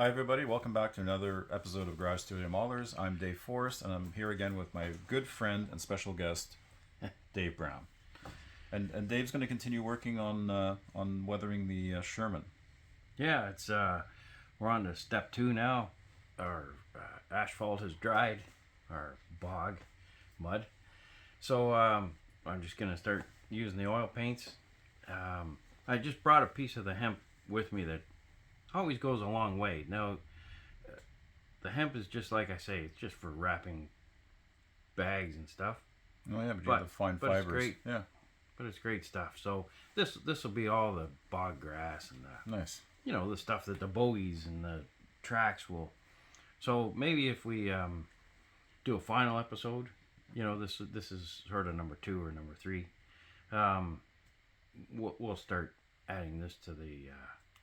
Hi everybody, welcome back to another episode of Garage Studio Maulers. I'm Dave Forrest and I'm here again with my good friend and special guest, Dave Browne. And Dave's going to continue working on weathering the Sherman. Yeah, it's we're on to step 2 now. Our asphalt has dried, our bog, mud. So I'm just going to start using the oil paints. I just brought a piece of the hemp with me that always goes a long way. Now, the hemp is just like I say, it's just for wrapping bags and stuff. Oh yeah, but you have the fine fibers. It's great. Yeah. But it's great stuff. So this will be all the bog grass and the Nice. the stuff that the bogies and the tracks will. So maybe if we do a final episode, this is sort of number 2 or number 3. We'll start adding this to the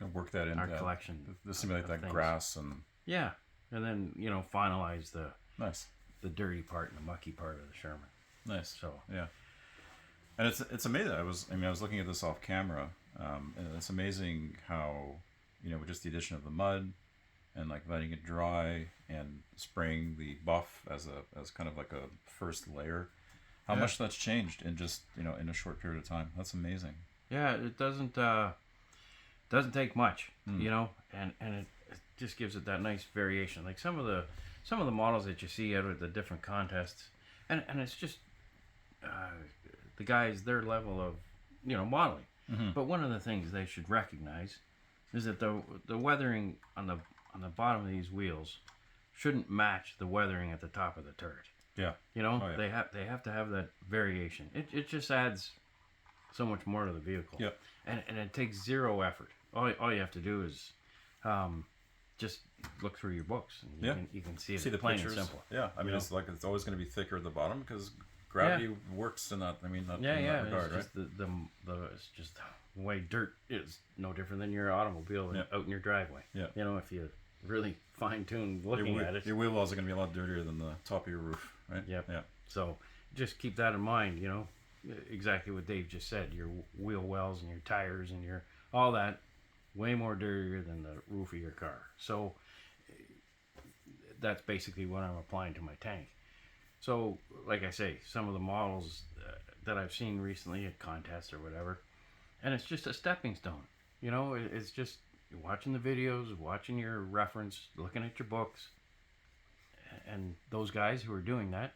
And work that into our collection. The simulate that things. grass and and then finalize the nice, the dirty part and the mucky part of the Sherman. nice. So Yeah. And it's amazing. I was looking at this off camera, and it's amazing how with just the addition of the mud and like letting it dry and spraying the buff as kind of like a first layer, how much that's changed in just in a short period of time. That's amazing. yeah, it doesn't take much, and it just gives it that nice variation. Like some of the models that you see out at the different contests, and it's just the guys, their level of modeling. Mm-hmm. But one of the things they should recognize is that the weathering on the bottom of these wheels shouldn't match the weathering at the top of the turret. Yeah. They have to have that variation. It just adds so much more to the vehicle. Yeah. And it takes zero effort. All you have to do is just look through your books and you can see it. See the plain pictures. And simple. Yeah. I mean, it's always going to be thicker at the bottom because gravity works in that. Not in that regard, it's just right? it's just the way dirt is no different than your automobile out in your driveway. Yeah. If you really fine tune looking at it. Your wheel wells are going to be a lot dirtier than the top of your roof, right? Yep. Yeah. So just keep that in mind. Exactly what Dave just said. Your wheel wells and your tires and your all that way more dirtier than the roof of your car. So that's basically what I'm applying to my tank. So, like I say, some of the models that I've seen recently at contests or whatever, and it's just a stepping stone. It's just watching the videos, watching your reference, looking at your books, and those guys who are doing that,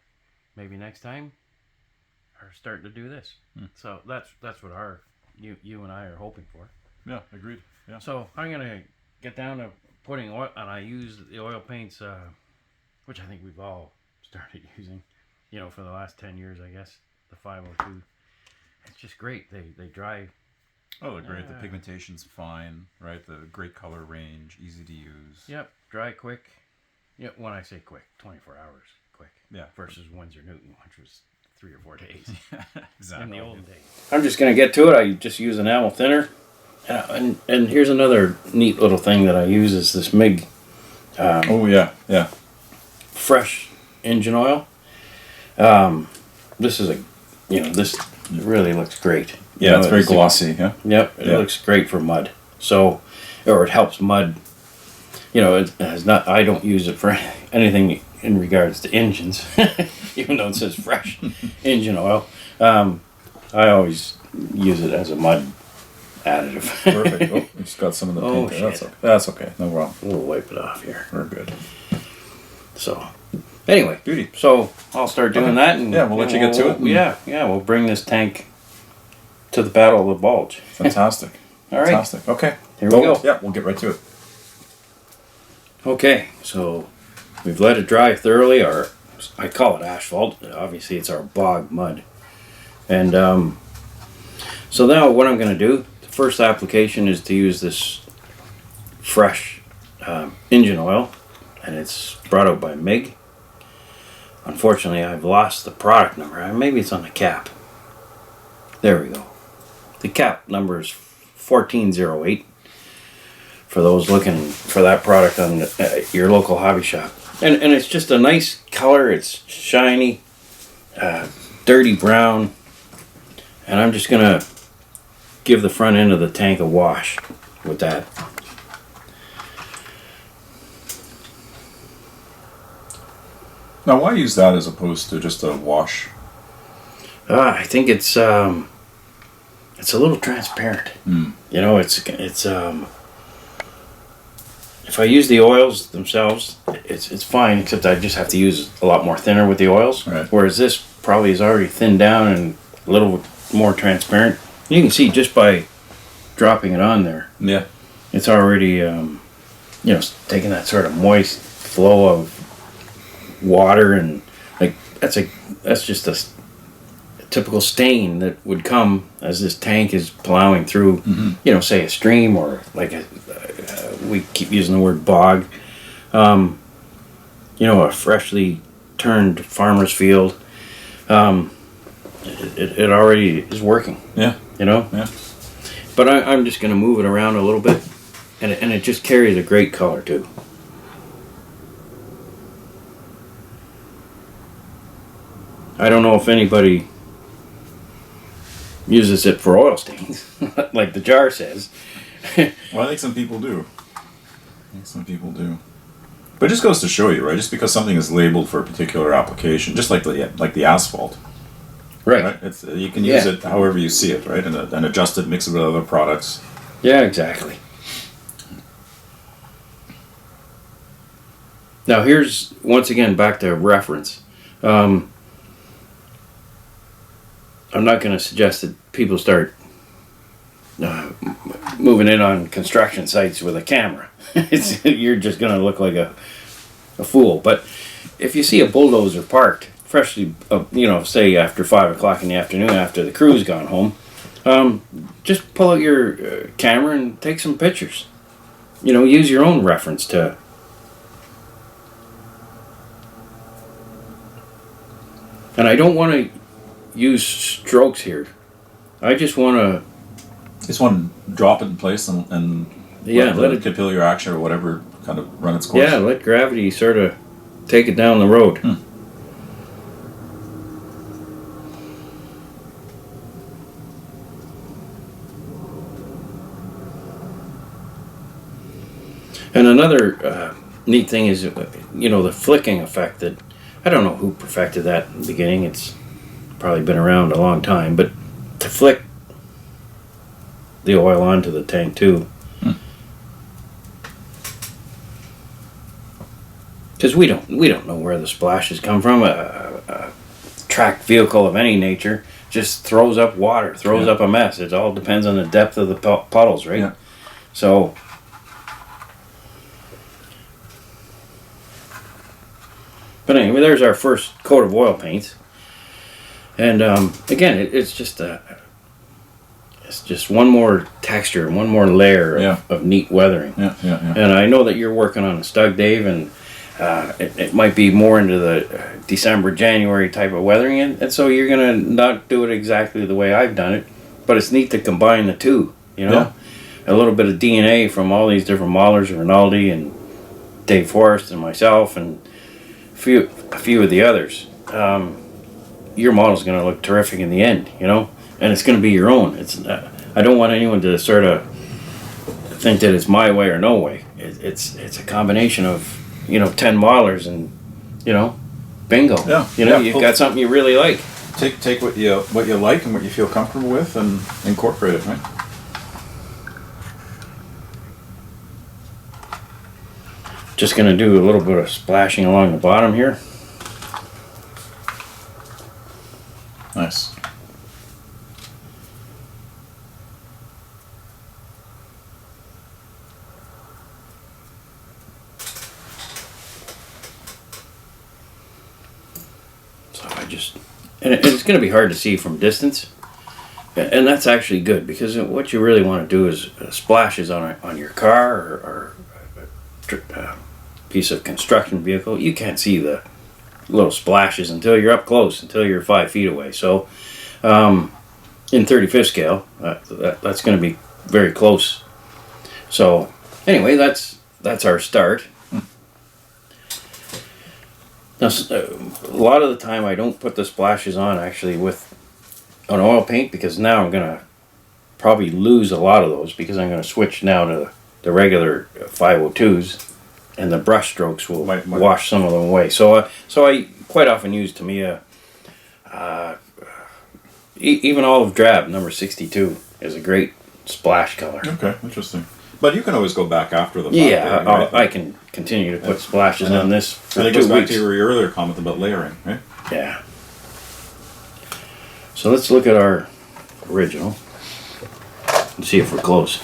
maybe next time, are starting to do this. So that's what you and I are hoping for. Yeah, agreed. Yeah. So I'm gonna get down to putting oil, and I use the oil paints, which I think we've all started using, for the last 10 years, I guess. The 502. It's just great. They dry. Oh, they're great. The pigmentation's fine, right? The great color range, easy to use. Yep, dry quick. Yeah, when I say quick, 24 hours quick. Yeah. Versus Windsor Newton, which was 3 or 4 days. Exactly. In the olden days. I'm just gonna get to it. I just use enamel thinner. And here's another neat little thing that I use is this MIG. Fresh engine oil. This is this really looks great. Yeah, it's very glossy. Yeah. Yep, it looks great for mud. So, or it helps mud. It has not. I don't use it for anything in regards to engines, even though it says fresh engine oil. I always use it as a mud additive. Perfect. Oh, we just got some of the paint there. That's okay. No problem. We'll wipe it off here. We're good. So, anyway, beauty. So I'll start doing that, and we'll let you get to it. Yeah, we'll bring this tank to the Battle of the Bulge. Fantastic. All right. Fantastic. Okay. Here we go. Yeah, we'll get right to it. Okay, so we've let it dry thoroughly. I call it asphalt. Obviously, it's our bog mud. And so now what I'm going to do, the first application is to use this fresh engine oil, and it's brought out by MIG. Unfortunately, I've lost the product number. Maybe it's on the cap. There we go. The cap number is 1408 for those looking for that product on your local hobby shop. And it's just a nice color. It's shiny, dirty brown. And I'm just going to give the front end of the tank a wash with that. Now, why use that as opposed to just a wash? I think it's a little transparent. You know, it's if I use the oils themselves, it's fine, except I just have to use a lot more thinner with the oils. Right. Whereas this probably is already thinned down and a little more transparent. You can see just by dropping it on there. Yeah. It's already, taking that sort of moist flow of water, and like that's just a typical stain that would come as this tank is plowing through, say a stream or like we keep using the word bog, a freshly turned farmer's field. It already is working. Yeah. Yeah. But I'm just going to move it around a little bit, and it just carries a great color too. I don't know if anybody uses it for oil stains, like the jar says. Well, I think some people do. But it just goes to show you, right? Just because something is labeled for a particular application, just like the asphalt. Right. It's you can use it however you see it, right? And adjust it, mix it with other products. Yeah, exactly. Now here's, once again, back to reference. I'm not going to suggest that people start moving in on construction sites with a camera. You're just going to look like a fool. But if you see a bulldozer parked, freshly, say after 5 o'clock in the afternoon after the crew's gone home, just pull out your camera and take some pictures. Use your own reference to. And I don't want to use strokes here. I just want to. Just want to drop it in place and let it capillary action or whatever kind of run its course. Yeah, let gravity sort of take it down the road. And another neat thing is, the flicking effect that, I don't know who perfected that in the beginning. It's probably been around a long time, but to flick the oil onto the tank too. Because we don't know where the splashes come from. A tracked vehicle of any nature just throws up water, throws up a mess. It all depends on the depth of the puddles, right? Yeah. So. But anyway, there's our first coat of oil paint, and again, it's just one more texture, one more layer of neat weathering. Yeah. And I know that you're working on a Stug, Dave, and it might be more into the December, January type of weathering, and so you're gonna not do it exactly the way I've done it, but it's neat to combine the two. A little bit of DNA from all these different modelers, Rinaldi and Dave Forrest and myself, and a few of the others. Your model's going to look terrific in the end, and it's going to be your own. It's I don't want anyone to sort of think that it's my way or no way. It's a combination of 10 modelers and bingo. You've got something you really like. Take what you like and what you feel comfortable with and incorporate it, right? Just going to do a little bit of splashing along the bottom here. Nice. So and it's going to be hard to see from distance. And that's actually good, because what you really want to do is splashes on your car or piece of construction vehicle. You can't see the little splashes until you're up close, until you're 5 feet away. So in 35th scale, that's going to be very close. So anyway, that's our start. Now, a lot of the time I don't put the splashes on actually with an oil paint, because now I'm going to probably lose a lot of those, because I'm going to switch now to the regular 502s, and the brush strokes will wash some of them away. So I quite often use Tamiya. Even olive drab, number 62, is a great splash color. Okay, interesting. But you can always go back after the fact. Yeah, right? I can continue to put splashes on this for and it 2 goes back weeks. to your earlier comment about layering, right? Yeah. So let's look at our original and see if we're close.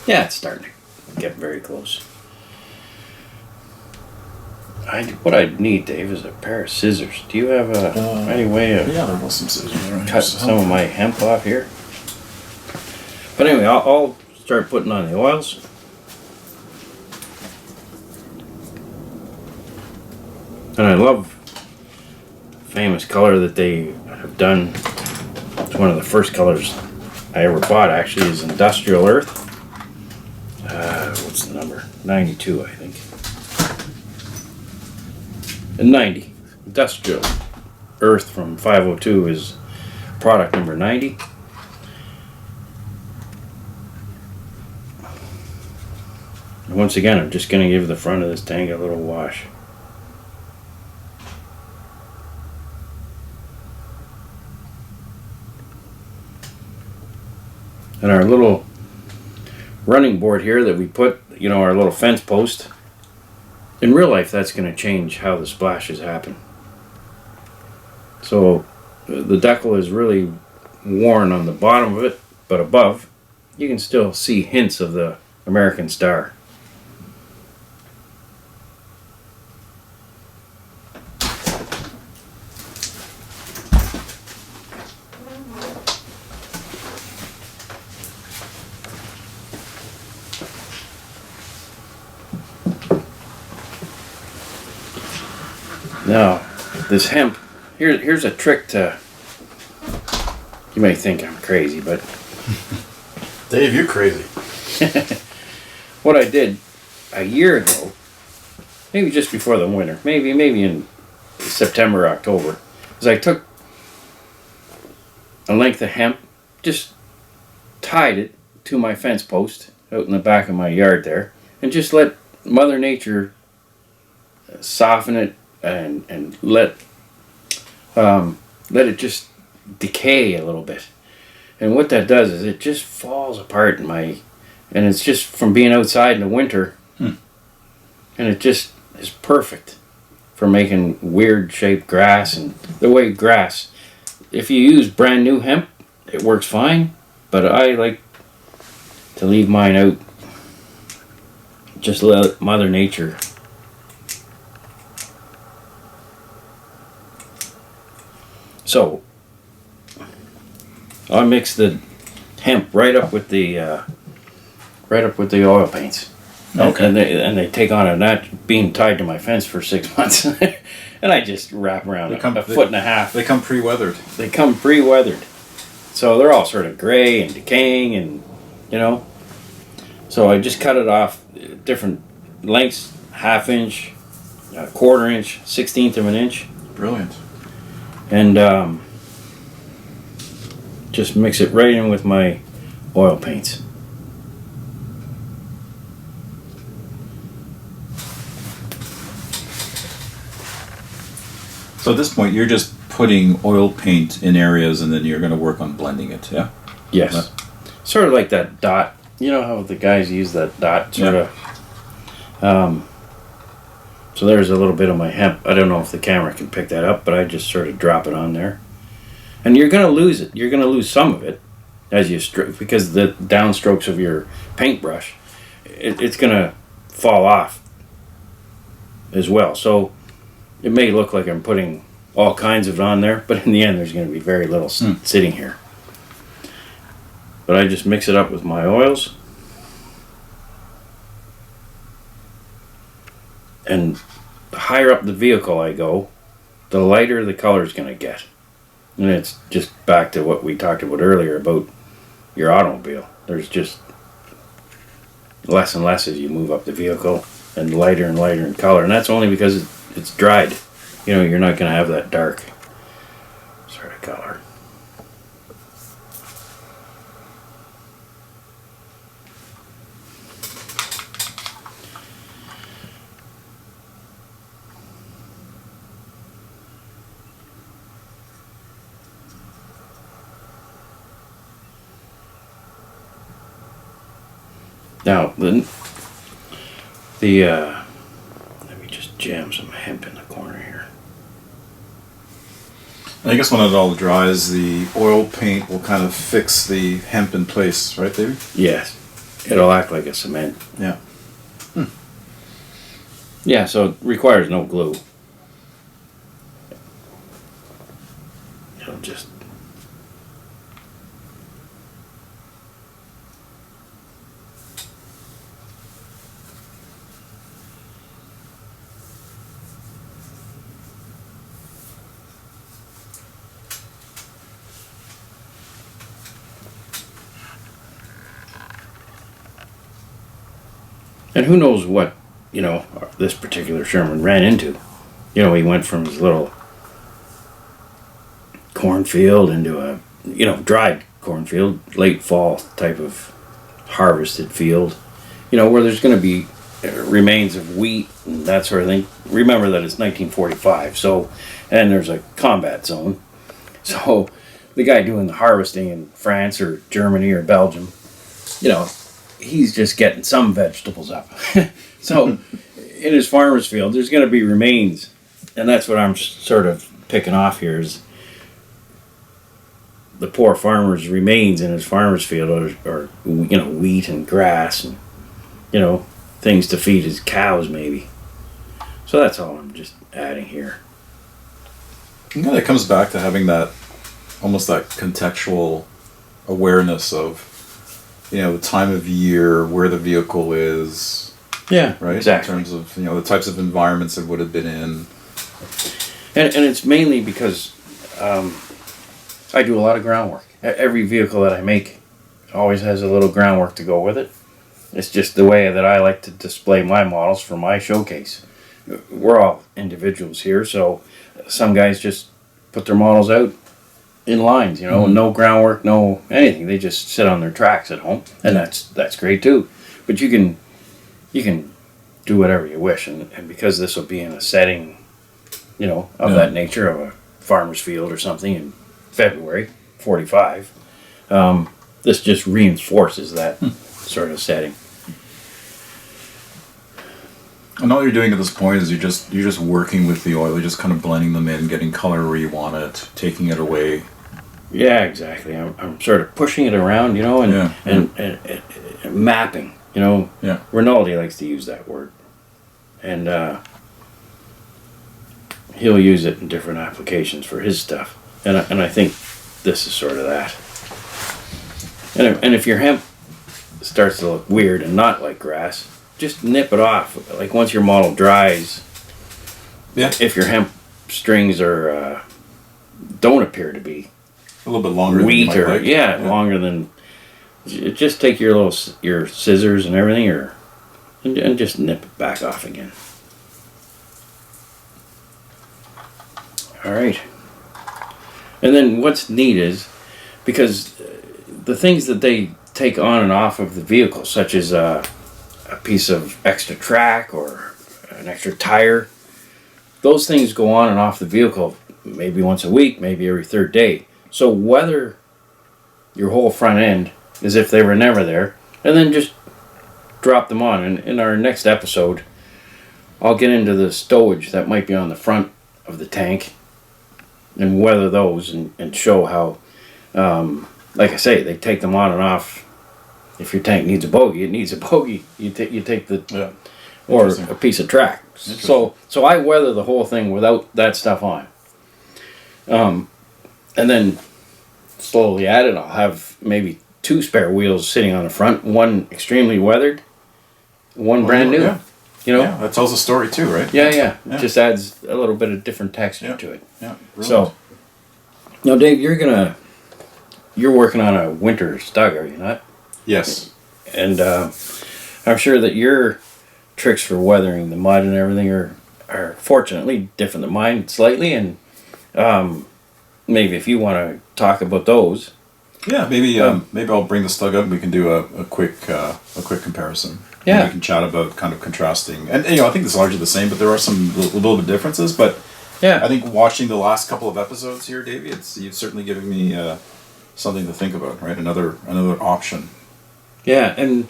Yeah, it's starting to get very close. What I need, Dave, is a pair of scissors. Do you have any way of Yeah, there was some scissors there. cut some of my hemp off here? But anyway, I'll start putting on the oils. And I love the famous color that they have done. It's one of the first colors I ever bought, actually, is Industrial Earth. What's the number? 92, I think. And 90. Industrial Earth from 502 is product number 90. And once again, I'm just going to give the front of this tank a little wash. And our little running board here that we put, you know, our little fence post, in real life that's going to change how the splashes happen. So the decal is really worn on the bottom of it, but above you can still see hints of the American star. Now, this hemp, here's a trick to, you may think I'm crazy, but Dave, you're crazy. what I did a year ago, maybe just before the winter, maybe in September, October, is I took a length of hemp, just tied it to my fence post out in the back of my yard there, and just let Mother Nature soften it and let it just decay a little bit. And what that does is it just falls apart and it's just from being outside in the winter, and it just is perfect for making weird shaped grass. And the way grass, if you use brand new hemp, it works fine, but I like to leave mine out. Just let Mother Nature. So I mix the hemp right up with the oil paints. Okay. And they take on a nut being tied to my fence for 6 months, and I just wrap around a foot and a half. They come pre-weathered. They come pre-weathered, so they're all sort of gray and decaying, and you know. So I just cut it off different lengths: 1/2 inch, 1/4 inch, 1/16 of an inch. Brilliant. And just mix it right in with my oil paints. So at this point, you're just putting oil paint in areas, and then you're going to work on blending it, yeah? Yes. Yeah. Sort of like that dot. You know how the guys use that dot sort of. So there's a little bit of my hemp. I don't know if the camera can pick that up, but I just sort of drop it on there. And you're going to lose it. You're going to lose some of it as you because the downstrokes of your paintbrush, it's going to fall off as well. So it may look like I'm putting all kinds of it on there, but in the end there's going to be very little sitting here. But I just mix it up with my oils. And the higher up the vehicle I go, the lighter the color is going to get. And it's just back to what we talked about earlier about your automobile. There's just less and less as you move up the vehicle, and lighter in color. And that's only because it's dried. You know, you're not going to have that dark sort of color. Now, let me just jam some hemp in the corner here. And I guess when it all dries, the oil paint will kind of fix the hemp in place, right, Davey? Yes. It'll act like a cement. Yeah. Yeah, so it requires no glue. It'll just... And who knows what, this particular Sherman ran into. He went from his little cornfield into a, dried cornfield, late fall type of harvested field, where there's going to be remains of wheat and that sort of thing. Remember that it's 1945, and there's a combat zone. So the guy doing the harvesting in France or Germany or Belgium, he's just getting some vegetables up. So in his farmer's field, there's going to be remains. And that's what I'm sort of picking off here is the poor farmer's remains in his farmer's field are wheat and grass and, things to feed his cows maybe. So that's all I'm just adding here. It comes back to having that, almost that contextual awareness of, the time of year, where the vehicle is. Yeah, right. Exactly. In terms of the types of environments it would have been in. And it's mainly because I do a lot of groundwork. Every vehicle that I make always has a little groundwork to go with it. It's just the way that I like to display my models for my showcase. We're all individuals here, so some guys just put their models out in lines, no groundwork, no anything. They just sit on their tracks at home, and that's great too. But you can do whatever you wish, and because this will be in a setting, of that nature, of a farmer's field or something in February 45, this just reinforces that sort of setting. And all you're doing at this point is you're just working with the oil. You're just kind of blending them in, getting color where you want it, taking it away. Yeah, exactly. I'm sort of pushing it around, and mapping. Yeah. Rinaldi likes to use that word, and he'll use it in different applications for his stuff. And I think this is sort of that. And if your hemp starts to look weird and not like grass, just nip it off. Like once your model dries, if your hemp strings are don't appear to be a little bit longer wheat than you might like. longer than, just take your scissors and everything, and just nip it back off again. All right. And then what's neat is, because the things that they take on and off of the vehicle, such as a piece of extra track or an extra tire, those things go on and off the vehicle maybe once a week, maybe every third day. So weather your whole front end as if they were never there, and then just drop them on. And in our next episode, I'll get into the stowage that might be on the front of the tank and weather those and show how, like I say, they take them on and off. If your tank needs a bogey, it needs a bogey. You take the or a piece of track. So I weather the whole thing without that stuff on. And then slowly add it. I'll have maybe 2 spare wheels sitting on the front, one extremely weathered, one brand new. Yeah. That tells a story too, right? Yeah. It just adds a little bit of different texture to it. Yeah. So, now Dave, you're working on a winter stug, are you not? Yes. And I'm sure that your tricks for weathering the mud and everything are fortunately different than mine slightly, and maybe if you want to talk about those. Yeah, maybe I'll bring the stug up and we can do a quick comparison. Yeah. And we can chat about kind of contrasting. And I think it's largely the same, but there are some little bit differences. But yeah, I think watching the last couple of episodes here, Davey, you've certainly given me something to think about, right? Another option. Yeah, and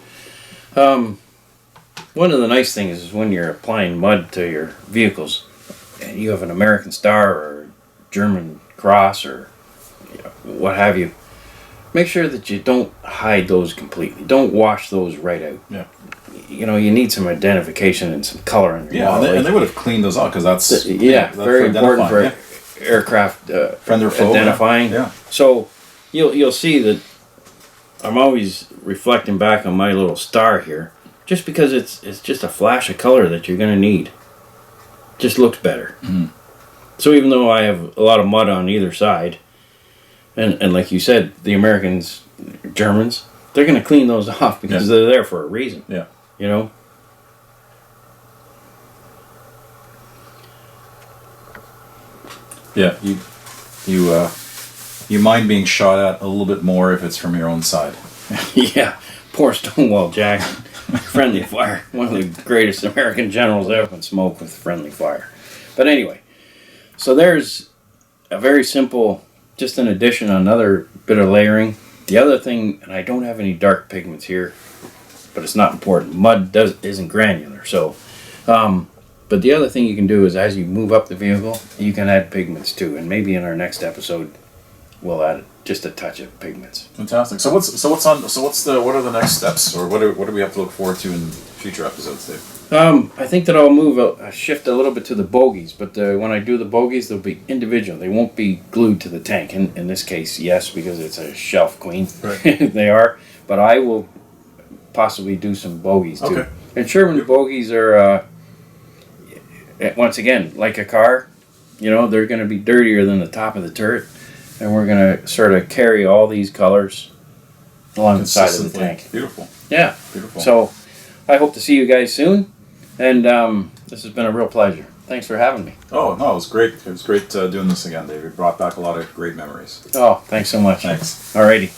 One of the nice things is when you're applying mud to your vehicles, and you have an American Star or German Cross or what have you, make sure that you don't hide those completely. Don't wash those right out. Yeah. You need some identification and some color in your model. And they would have cleaned those out because that's very important for aircraft friend or foe, identifying. Yeah. So you'll see that I'm always reflecting back on my little star here, just because it's just a flash of color that you're going to need. Just looks better. Mm-hmm. So even though I have a lot of mud on either side, and like you said, the Americans, Germans, they're going to clean those off because they're there for a reason. Yeah. Yeah, you mind being shot at a little bit more if it's from your own side. Yeah, poor Stonewall Jackson. Friendly fire. One of the greatest American generals ever been smoked with friendly fire. But anyway, so there's a very simple, just an addition, another bit of layering. The other thing, and I don't have any dark pigments here, but it's not important. Mud isn't granular, so. But the other thing you can do is as you move up the vehicle, you can add pigments too. And maybe in our next episode, we'll add just a touch of pigments. Fantastic. What are the next steps, or what do we have to look forward to in future episodes, Dave? I think that I'll move shift a little bit to the bogies, but when I do the bogies, they'll be individual. They won't be glued to the tank. In this case, yes, because it's a shelf queen. Right. They are, but I will possibly do some bogies too. Okay. And Sherman bogies are, once again, like a car. They're going to be dirtier than the top of the turret, and we're going to sort of carry all these colors along the side of the tank. Beautiful. Yeah. Beautiful. So I hope to see you guys soon, and this has been a real pleasure. Thanks for having me. Oh, no, it was great. It was great doing this again, Dave. You brought back a lot of great memories. Oh, thanks so much. Thanks. Alrighty.